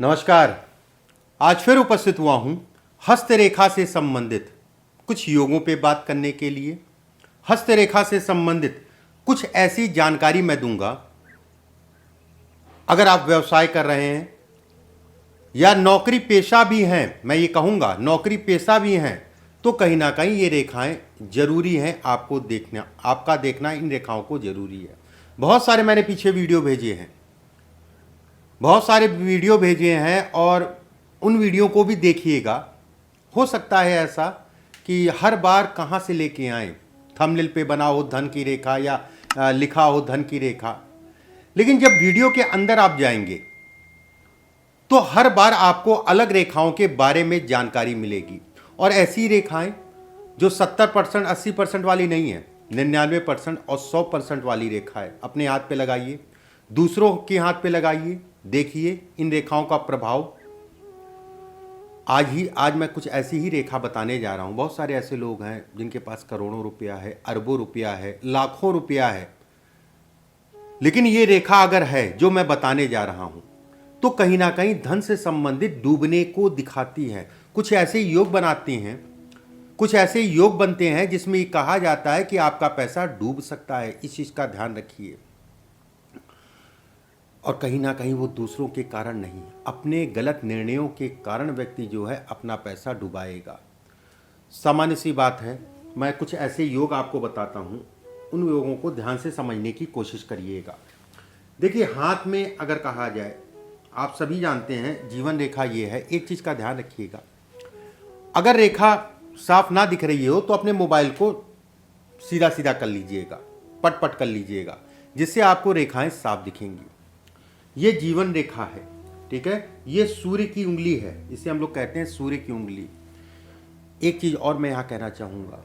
नमस्कार। आज फिर उपस्थित हुआ हूँ हस्तरेखा से संबंधित कुछ योगों पे बात करने के लिए। हस्तरेखा से संबंधित कुछ ऐसी जानकारी मैं दूंगा, अगर आप व्यवसाय कर रहे हैं या नौकरी पेशा भी हैं, मैं ये कहूँगा नौकरी पेशा भी हैं, तो कहीं ना कहीं ये रेखाएं जरूरी हैं आपको देखना, आपका देखना इन रेखाओं को जरूरी है। बहुत सारे मैंने पीछे वीडियो भेजे हैं और उन वीडियो को भी देखिएगा। हो सकता है ऐसा कि हर बार कहाँ से लेके आएँ, थंबनेल पे बना हो धन की रेखा या लिखा हो धन की रेखा, लेकिन जब वीडियो के अंदर आप जाएंगे तो हर बार आपको अलग रेखाओं के बारे में जानकारी मिलेगी। और ऐसी रेखाएं जो 70% 80% वाली नहीं है, 99% और 100% वाली रेखा है। अपने हाथ पे लगाइए, दूसरों के हाथ पे लगाइए, देखिए इन रेखाओं का प्रभाव। आज मैं कुछ ऐसी ही रेखा बताने जा रहा हूं। बहुत सारे ऐसे लोग हैं जिनके पास करोड़ों रुपया है, अरबों रुपया है, लाखों रुपया है, लेकिन ये रेखा अगर है जो मैं बताने जा रहा हूं तो कहीं ना कहीं धन से संबंधित डूबने को दिखाती है। कुछ ऐसे योग बनाती हैं, कुछ ऐसे योग बनते हैं जिसमें ये कहा जाता है कि आपका पैसा डूब सकता है। इस चीज़ का ध्यान रखिए। और कहीं ना कहीं वो दूसरों के कारण नहीं, अपने गलत निर्णयों के कारण व्यक्ति जो है अपना पैसा डुबाएगा। सामान्य सी बात है। मैं कुछ ऐसे योग आपको बताता हूँ, उन योगों को ध्यान से समझने की कोशिश करिएगा। देखिए, हाथ में अगर कहा जाए, आप सभी जानते हैं जीवन रेखा ये है। एक चीज़ का ध्यान रखिएगा, अगर रेखा साफ ना दिख रही हो तो अपने मोबाइल को सीधा सीधा कर लीजिएगा, पट पट कर लीजिएगा, जिससे आपको रेखाएं साफ दिखेंगी। ये जीवन रेखा है, ठीक है। ये सूर्य की उंगली है, इसे हम लोग कहते हैं सूर्य की उंगली। एक चीज़ और मैं यहाँ कहना चाहूँगा,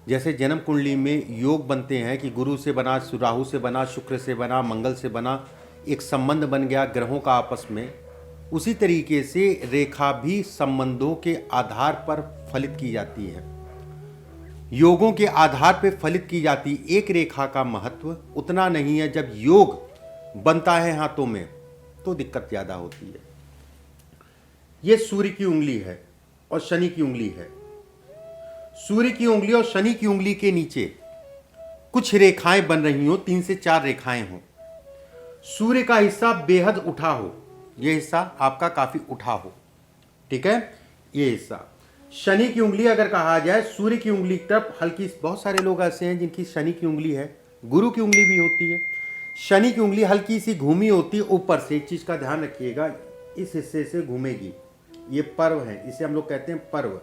जैसे जन्म कुंडली में योग बनते हैं कि गुरु से बना, राहु से बना, शुक्र से बना, मंगल से बना, एक संबंध बन गया ग्रहों का आपस में, उसी तरीके से रेखा भी संबंधों के आधार पर फलित की जाती है, योगों के आधार पर फलित की जाती। एक रेखा का महत्व उतना नहीं है, जब योग बनता है हाथों में तो दिक्कत ज़्यादा होती है। ये सूर्य की उंगली है और शनि की उंगली है। सूर्य की उंगली और शनि की उंगली के नीचे कुछ रेखाएं बन रही हो, 3 से 4 रेखाएं हो। सूर्य का हिस्सा बेहद उठा हो, यह हिस्सा आपका काफी उठा हो, ठीक है, ये हिस्सा। शनि की उंगली अगर कहा जाए, सूर्य की उंगली की तरफ हल्की, बहुत सारे लोग ऐसे हैं जिनकी शनि की उंगली है, गुरु की उंगली भी होती है, शनि की उंगली हल्की सी घूमी होती है ऊपर से। एक चीज का ध्यान रखिएगा, इस हिस्से से घूमेगी। ये पर्व है, इसे हम लोग कहते हैं पर्व।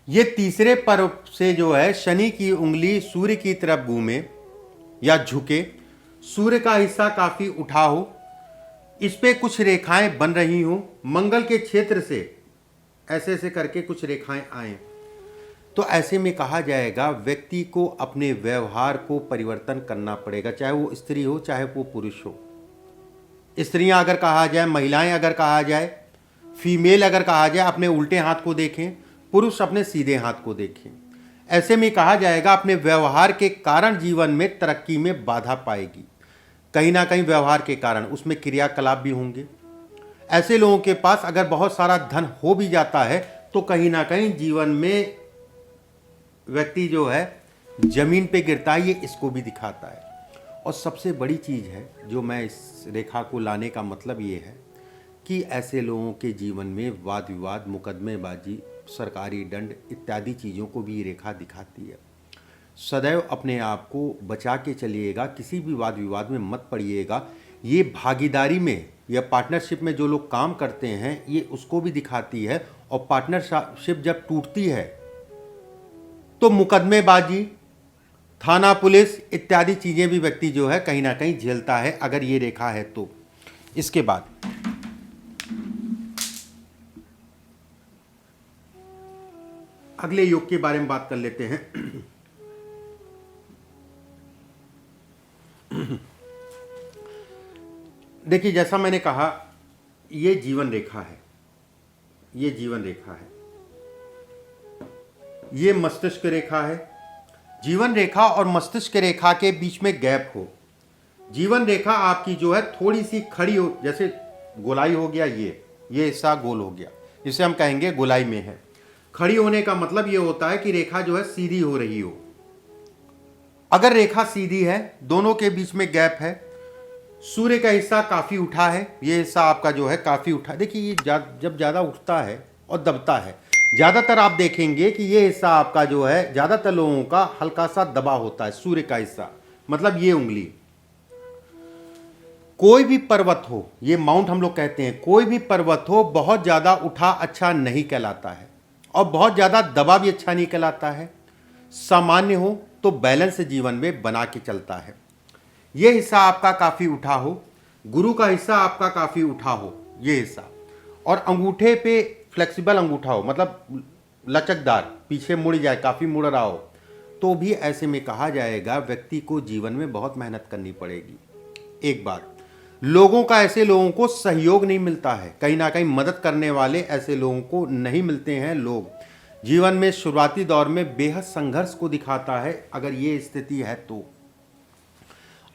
ये तीसरे पर्व से जो है शनि की उंगली सूर्य की तरफ घूमे या झुके, सूर्य का हिस्सा काफी उठा हो, इस पे कुछ रेखाएं बन रही हो, मंगल के क्षेत्र से ऐसे ऐसे करके कुछ रेखाएं आए, तो ऐसे में कहा जाएगा व्यक्ति को अपने व्यवहार को परिवर्तन करना पड़ेगा, चाहे वो स्त्री हो चाहे वो पुरुष हो। स्त्रियां अगर कहा जाए, महिलाएं अगर कहा जाए, फीमेल अगर कहा जाए, अपने उल्टे हाथ को देखें, पुरुष अपने सीधे हाथ को देखें। ऐसे में कहा जाएगा अपने व्यवहार के कारण जीवन में तरक्की में बाधा पाएगी। कहीं ना कहीं व्यवहार के कारण उसमें क्रियाकलाप भी होंगे। ऐसे लोगों के पास अगर बहुत सारा धन हो भी जाता है तो कहीं ना कहीं जीवन में व्यक्ति जो है जमीन पे गिरता है, ये इसको भी दिखाता है। और सबसे बड़ी चीज़ है जो मैं इस रेखा को लाने का मतलब ये है कि ऐसे लोगों के जीवन में वाद विवाद, मुकदमेबाजी, सरकारी दंड इत्यादि चीज़ों को भी ये रेखा दिखाती है। सदैव अपने आप को बचा के चलिएगा, किसी भी वाद विवाद में मत पड़िएगा। ये भागीदारी में या पार्टनरशिप में जो लोग काम करते हैं, ये उसको भी दिखाती है। और पार्टनरशिप जब टूटती है तो मुकदमेबाजी, थाना पुलिस इत्यादि चीज़ें भी व्यक्ति जो है कहीं ना कहीं झेलता है, अगर ये रेखा है तो। इसके बाद अगले योग के बारे में बात कर लेते हैं। देखिए, जैसा मैंने कहा, ये जीवन रेखा है, ये जीवन रेखा है, ये मस्तिष्क रेखा है। जीवन रेखा और मस्तिष्क रेखा के बीच में गैप हो, जीवन रेखा आपकी जो है थोड़ी सी खड़ी हो, जैसे गोलाई हो गया, ये हिस्सा गोल हो गया, इसे हम कहेंगे गोलाई में है। खड़ी होने का मतलब ये होता है कि रेखा जो है सीधी हो रही हो। अगर रेखा सीधी है, दोनों के बीच में गैप है, सूर्य का हिस्सा काफी उठा है, ये हिस्सा आपका जो है काफी उठा। देखिए ये जब ज्यादा उठता है और दबता है, ज्यादातर आप देखेंगे कि ये हिस्सा आपका जो है ज्यादातर लोगों का हल्का सा दबा होता है, सूर्य का हिस्सा, मतलब ये उंगली। कोई भी पर्वत हो, ये माउंट हम लोग कहते हैं, कोई भी पर्वत हो बहुत ज्यादा उठा अच्छा नहीं कहलाता है और बहुत ज्यादा दबा भी अच्छा नहीं कहलाता है। सामान्य हो तो बैलेंस जीवन में बना के चलता है। ये हिस्सा आपका काफी उठा हो, गुरु का हिस्सा आपका काफी उठा हो, ये हिस्सा, और अंगूठे पे फ्लेक्सिबल अंगूठा हो, मतलब लचकदार, पीछे मुड़ जाए, काफी मुड़ रहा हो, तो भी ऐसे में कहा जाएगा व्यक्ति को जीवन में बहुत मेहनत करनी पड़ेगी। एक बात, लोगों का ऐसे लोगों को सहयोग नहीं मिलता है, कहीं ना कहीं मदद करने वाले ऐसे लोगों को नहीं मिलते हैं। लोग जीवन में शुरुआती दौर में बेहद संघर्ष को दिखाता है। अगर ये स्थिति है तो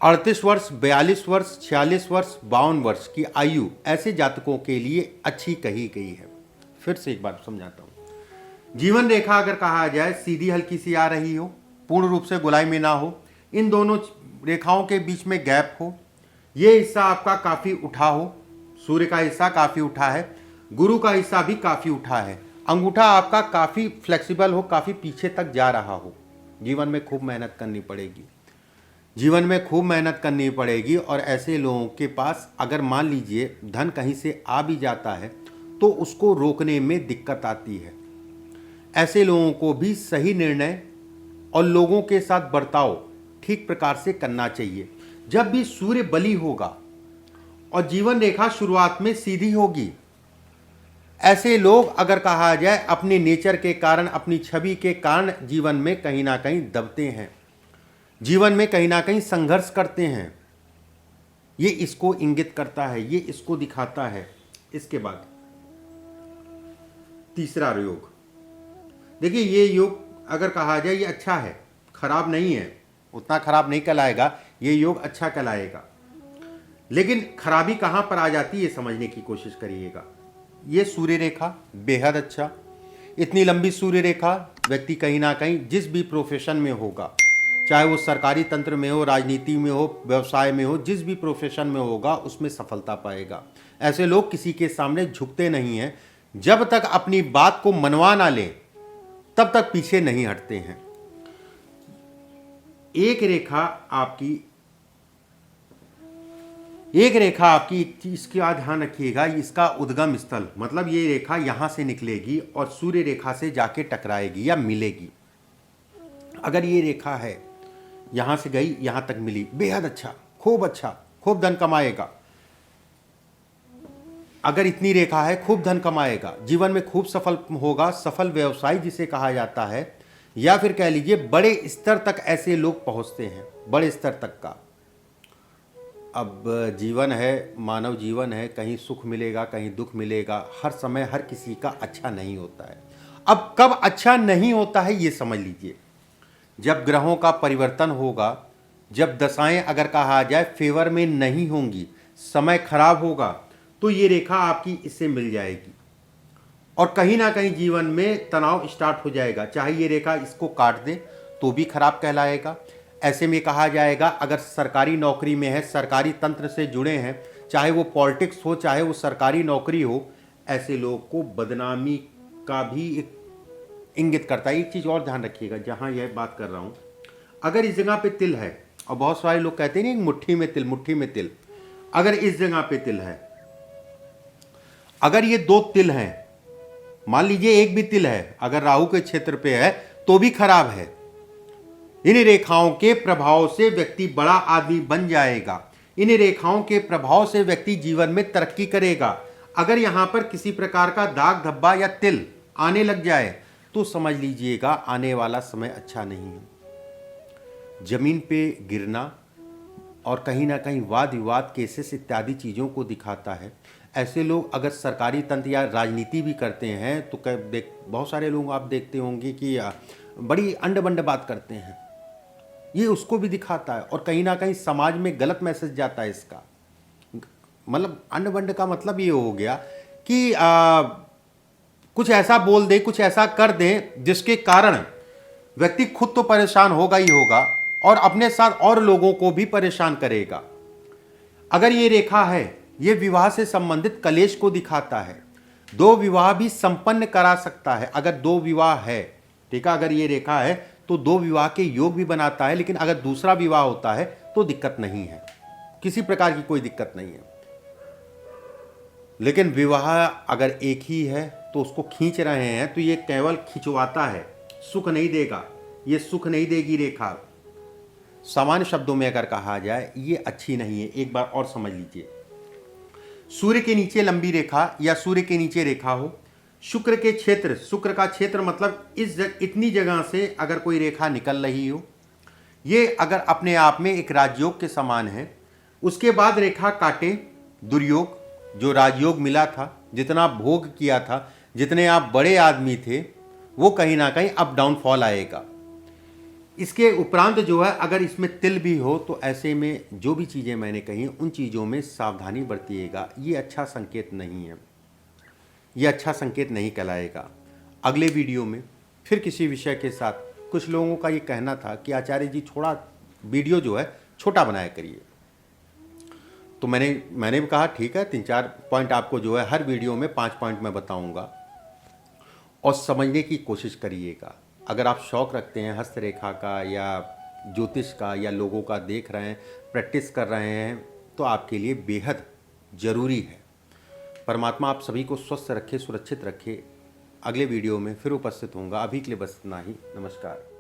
38 वर्ष, 42 वर्ष, 46 वर्ष, 52 वर्ष की आयु ऐसे जातकों के लिए अच्छी कही गई है। फिर से एक बार समझाता हूं। जीवन रेखा अगर कहा जाए सीधी हल्की सी आ रही हो, पूर्ण रूप से गोलाई में ना हो, इन दोनों रेखाओं के बीच में गैप हो, ये हिस्सा आपका काफी उठा हो, सूर्य का हिस्सा काफी उठा है, गुरु का हिस्सा भी काफी उठा है, अंगूठा आपका काफी फ्लेक्सिबल हो, काफी पीछे तक जा रहा हो, जीवन में खूब मेहनत करनी पड़ेगी, जीवन में खूब मेहनत करनी पड़ेगी। और ऐसे लोगों के पास अगर मान लीजिए धन कहीं से आ भी जाता है तो उसको रोकने में दिक्कत आती है। ऐसे लोगों को भी सही निर्णय और लोगों के साथ बर्ताव ठीक प्रकार से करना चाहिए। जब भी सूर्य बली होगा और जीवन रेखा शुरुआत में सीधी होगी, ऐसे लोग अगर कहा जाए अपने नेचर के कारण, अपनी छवि के कारण जीवन में कहीं ना कहीं दबते हैं, जीवन में कहीं ना कहीं संघर्ष करते हैं। ये इसको इंगित करता है, ये इसको दिखाता है। इसके बाद तीसरा योग, देखिए ये योग अगर कहा जाए ये अच्छा है, खराब नहीं है, उतना खराब नहीं कहलाएगा, ये योग अच्छा कहलाएगा। लेकिन खराबी कहां पर आ जाती है ये समझने की कोशिश करिएगा। ये सूर्य रेखा बेहद अच्छा, इतनी लंबी सूर्य रेखा व्यक्ति कहीं ना कहीं जिस भी प्रोफेशन में होगा, चाहे वो सरकारी तंत्र में हो, राजनीति में हो, व्यवसाय में हो, जिस भी प्रोफेशन में होगा उसमें सफलता पाएगा। ऐसे लोग किसी के सामने झुकते नहीं हैं, जब तक अपनी बात को मनवा ना लें तब तक पीछे नहीं हटते हैं। एक रेखा आपकी इसका ध्यान रखिएगा, इसका उद्गम स्थल, मतलब ये रेखा यहां से निकलेगी और सूर्य रेखा से जाके टकराएगी या मिलेगी। अगर ये रेखा है यहां से गई यहां तक मिली, बेहद अच्छा, खूब धन कमाएगा। अगर इतनी रेखा है खूब धन कमाएगा, जीवन में खूब सफल होगा, सफल व्यवसाय जिसे कहा जाता है, या फिर कह लीजिए बड़े स्तर तक ऐसे लोग पहुंचते हैं, बड़े स्तर तक का। अब जीवन है, मानव जीवन है, कहीं सुख मिलेगा कहीं दुख मिलेगा, हर समय हर किसी का अच्छा नहीं होता है। अब कब अच्छा नहीं होता है ये समझ लीजिए, जब ग्रहों का परिवर्तन होगा, जब दशाएं अगर कहा जाए फेवर में नहीं होंगी, समय खराब होगा, तो ये रेखा आपकी इससे मिल जाएगी और कहीं ना कहीं जीवन में तनाव स्टार्ट हो जाएगा। चाहे ये रेखा इसको काट दे तो भी खराब कहलाएगा। ऐसे में कहा जाएगा अगर सरकारी नौकरी में है, सरकारी तंत्र से जुड़े हैं, चाहे वो पॉलिटिक्स हो चाहे वो सरकारी नौकरी हो, ऐसे लोगों को बदनामी का भी एक इंगित करता है। एक चीज़ और ध्यान रखिएगा, जहाँ यह बात कर रहा हूँ, अगर इस जगह पे तिल है, और बहुत सारे लोग कहते हैं नहीं मुट्ठी में तिल, अगर इस जगह पे तिल है, अगर ये दो तिल हैं, मान लीजिए एक भी तिल है, अगर राहु के क्षेत्र पे है तो भी खराब है। इन रेखाओं के प्रभाव से व्यक्ति बड़ा आदमी बन जाएगा, इन रेखाओं के प्रभाव से व्यक्ति जीवन में तरक्की करेगा। अगर यहां पर किसी प्रकार का दाग धब्बा या तिल आने लग जाए तो समझ लीजिएगा आने वाला समय अच्छा नहीं है। जमीन पे गिरना और कहीं ना कहीं वाद विवाद, केसेस इत्यादि चीज़ों को दिखाता है। ऐसे लोग अगर सरकारी तंत्र या राजनीति भी करते हैं तो बहुत सारे लोग आप देखते होंगे कि बड़ी अंड बंड बात करते हैं, ये उसको भी दिखाता है और कहीं ना कहीं समाज में गलत मैसेज जाता है इसका। मतलब अंड वंड का मतलब ये हो गया कि कुछ ऐसा बोल दे, कुछ ऐसा कर दे जिसके कारण व्यक्ति खुद तो परेशान होगा ही होगा और अपने साथ और लोगों को भी परेशान करेगा। अगर ये रेखा है, ये विवाह से संबंधित कलेश को दिखाता है। दो विवाह भी संपन्न करा सकता है अगर दो विवाह है, ठीक है। अगर ये रेखा है तो दो विवाह के योग भी बनाता है, लेकिन अगर दूसरा विवाह होता है तो दिक्कत नहीं है, किसी प्रकार की कोई दिक्कत नहीं है। लेकिन विवाह अगर एक ही है तो उसको खींच रहे हैं तो ये केवल खिंचवाता है, सुख नहीं देगा, ये सुख नहीं देगी रेखा। सामान्य शब्दों में अगर कहा जाए ये अच्छी नहीं है। एक बार और समझ लीजिए, सूर्य के नीचे लंबी रेखा या सूर्य के नीचे रेखा हो, शुक्र के क्षेत्र, शुक्र का क्षेत्र मतलब इतनी जगह से अगर कोई रेखा निकल रही हो, ये अगर अपने आप में एक राजयोग के समान है। उसके बाद रेखा काटे, दुर्योग, जो राजयोग मिला था, जितना भोग किया था, जितने आप बड़े आदमी थे, वो कहीं ना कहीं अप डाउन फॉल आएगा। इसके उपरांत जो है अगर इसमें तिल भी हो तो ऐसे में जो भी चीज़ें मैंने कही उन चीज़ों में सावधानी बरतिएगा। ये अच्छा संकेत नहीं है, ये अच्छा संकेत नहीं कहलाएगा। अगले वीडियो में फिर किसी विषय के साथ, कुछ लोगों का ये कहना था कि आचार्य जी थोड़ा वीडियो जो है छोटा बनाया करिए, तो मैंने भी कहा ठीक है, 3-4 पॉइंट आपको जो है हर वीडियो में 5 पॉइंट मैं बताऊंगा और समझने की कोशिश करिएगा। अगर आप शौक़ रखते हैं हस्तरेखा का या ज्योतिष का या लोगों का देख रहे हैं, प्रैक्टिस कर रहे हैं, तो आपके लिए बेहद ज़रूरी है। परमात्मा आप सभी को स्वस्थ रखे, सुरक्षित रखे। अगले वीडियो में फिर उपस्थित होऊंगा। अभी के लिए बस इतना ही। नमस्कार।